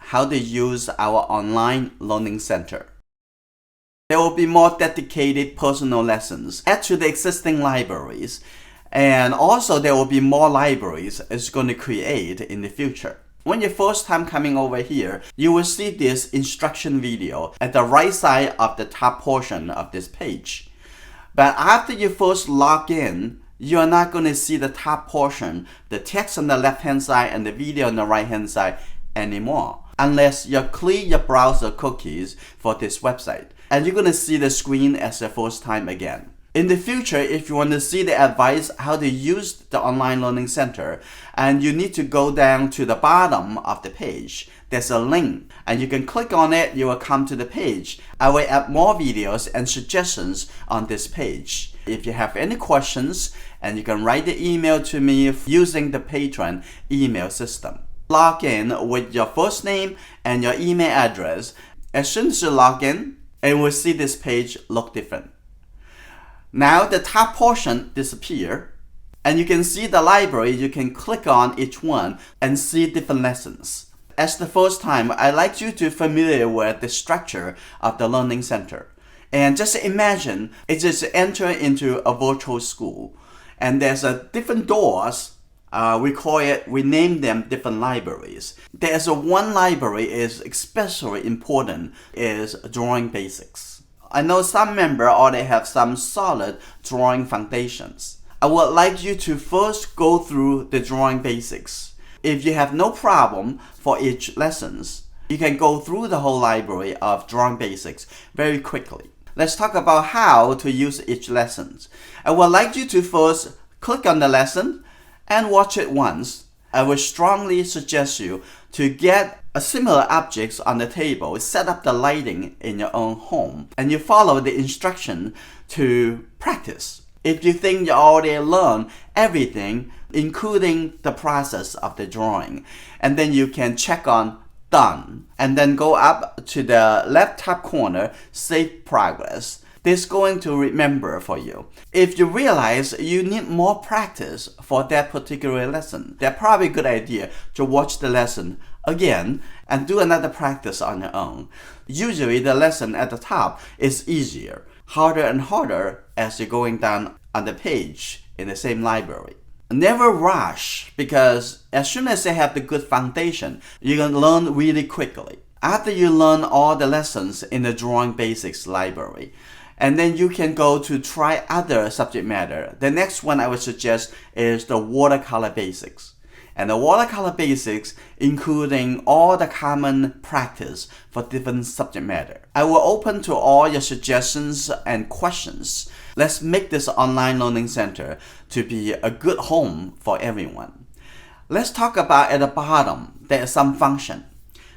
how to use our online learning center. There will be more dedicated personal lessons add to the existing libraries, and also there will be more libraries it's going to create in the future. When you're first time coming over here, you will see this instruction video at the right side of the top portion of this page. But after you first log in, you are not going to see the top portion, the text on the left hand side and the video on the right hand side anymore, unless you clear your browser cookies for this website. And you're going to see the screen as the first time again. In the future, if you want to see the advice how to use the online learning center, and you need to go down to the bottom of the page, there's a link and you can click on it, you will come to the page. I will add more videos and suggestions on this page. If you have any questions, and you can write the email to me using the Patreon email system. Log in with your first name and your email address. As soon as you log in, and we'll see this page look different. Now the top portion disappear, and you can see the library. You can click on each one and see different lessons. As the first time, I'd like you to familiar with the structure of the learning center. And just imagine it just enter into a virtual school, and there's a different doors. We name them different libraries. There's one library is especially important, is drawing basics. I know some members already have some solid drawing foundations. I would like you to first go through the drawing basics. If you have no problem for each lessons, you can go through the whole library of drawing basics very quickly. Let's talk about how to use each lesson. I would like you to first click on the lesson and watch it once. I would strongly suggest you to get a similar objects on the table, set up the lighting in your own home, and you follow the instruction to practice. If you think you already learned everything, including the process of the drawing, and then you can check on done, and then go up to the left top corner, save progress. This is going to remember for you. If you realize you need more practice for that particular lesson, that's probably a good idea to watch the lesson again and do another practice on your own. Usually the lesson at the top is easier, harder and harder as you're going down on the page in the same library. Never rush, because as soon as you have the good foundation, you can learn really quickly. After you learn all the lessons in the drawing basics library, and then you can go to try other subject matter. The next one I would suggest is the watercolor basics. And the watercolor basics including all the common practice for different subject matter. I will open to all your suggestions and questions. Let's make this online learning center to be a good home for everyone. Let's talk about at the bottom, there is some function.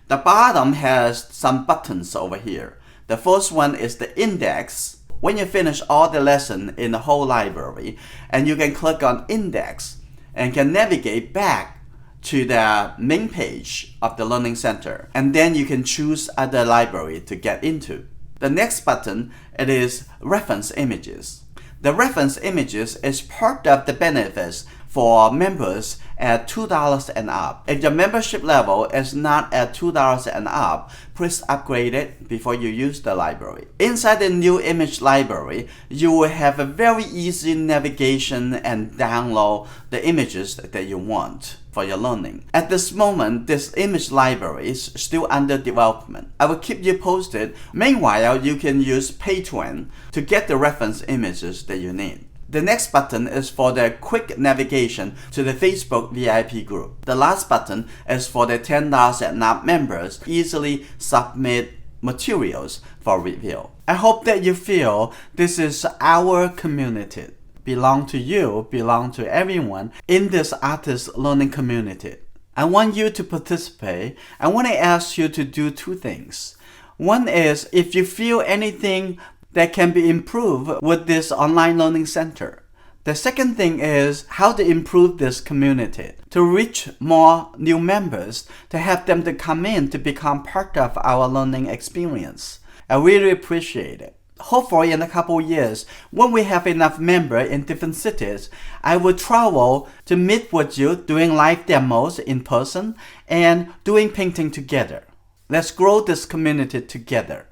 The bottom has some buttons over here. The first one is the index. When you finish all the lesson in the whole library, and you can click on index and can navigate back to the main page of the learning center, and then you can choose other library to get into. The next button, it is reference images. The reference images is part of the benefits for members at $2 and up. If your membership level is not at $2 and up, please upgrade it before you use the library. Inside the new image library, you will have a very easy navigation and download the images that you want for your learning. At this moment, this image library is still under development. I will keep you posted. Meanwhile, you can use Patreon to get the reference images that you need. The next button is for the quick navigation to the Facebook VIP group. The last button is for the $10 and up members easily submit materials for review. I hope that you feel this is our community. Belong to you, belong to everyone in this artist learning community. I want you to participate. I want to ask you to do two things. One is, if you feel anything that can be improved with this online learning center. The second thing is how to improve this community, to reach more new members, to have them to come in to become part of our learning experience. I really appreciate it. Hopefully in a couple years, when we have enough members in different cities, I will travel to meet with you doing live demos in person and doing painting together. Let's grow this community together.